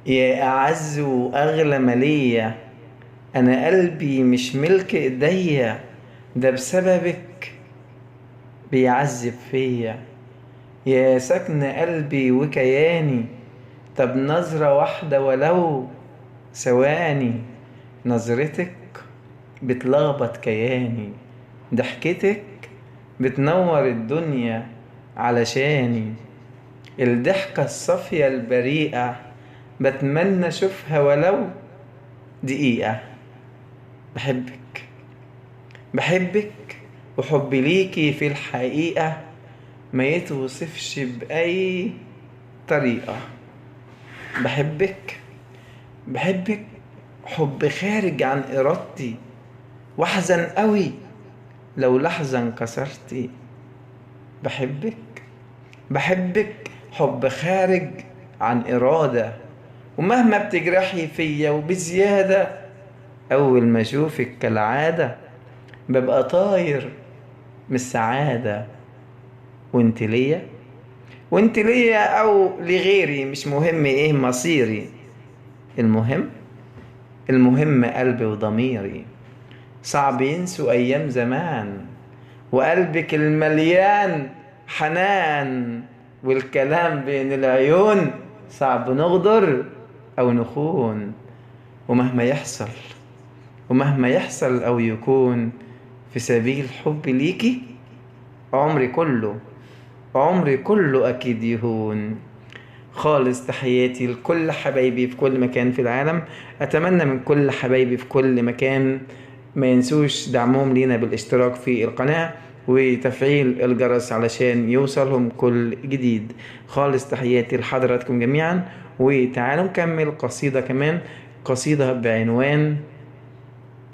يا أعز وأغلى مالية، أنا قلبي مش ملك إيديا، ده بسببك بيعذب فيا. يا سكن قلبي وكياني، طب نظرة واحدة ولو ثواني، نظرتك بتلخبط كياني، ضحكتك بتنور الدنيا علشاني. الضحكة الصافية البريئة بتمنى اشوفها ولو دقيقة. بحبك، بحبك، وحبي ليكي في الحقيقة ما يتوصفش بأي طريقة. بحبك، بحبك حب خارج عن إرادتي، واحزن قوي لو لحظة انكسرتي. بحبك، بحبك حب خارج عن إرادة، ومهما بتجرحي فيا وبزيادة، أول ما أشوفك كالعادة ببقى طاير من السعادة. وانت ليا، وانت ليا أو لغيري مش مهم ايه مصيري، المهم، المهم قلبي وضميري. صعب ينسوا أيام زمان وقلبك المليان حنان، والكلام بين العيون صعب نغدر أو نخون. ومهما يحصل، ومهما يحصل أو يكون في سبيل حب ليكي، عمري كله، عمري كله أكيد يهون. خالص تحياتي لكل حبايبي في كل مكان في العالم. أتمنى من كل حبايبي في كل مكان ما ينسوش دعمهم لينا بالاشتراك في القناة وتفعيل الجرس علشان يوصلهم كل جديد. خالص تحياتي لحضراتكم جميعا. وتعالوا نكمل قصيدة كمان، قصيدة بعنوان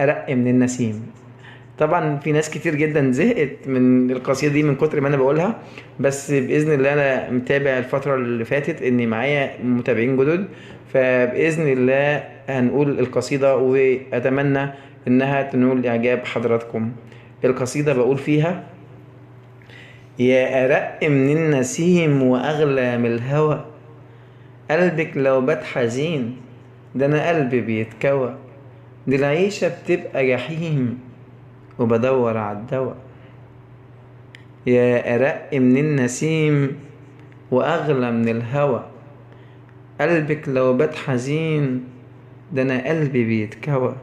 أرق من النسيم. طبعا في ناس كتير جدا زهقت من القصيدة دي من كتر ما انا بقولها، بس بإذن الله انا متابع الفترة اللي فاتت اني معايا متابعين جدد، فبإذن الله هنقول القصيدة واتمنى انها تنول اعجاب حضراتكم. القصيدة بقول فيها: يا أرق من النسيم وأغلى من الهوى، قلبك لو بات حزين ده أنا قلبي بيتكوى، دي العيشة بتبقى جحيم وبدور عالدوا. يا أرق من النسيم وأغلى من الهوى، قلبك لو بات حزين ده أنا قلبي بيتكوى،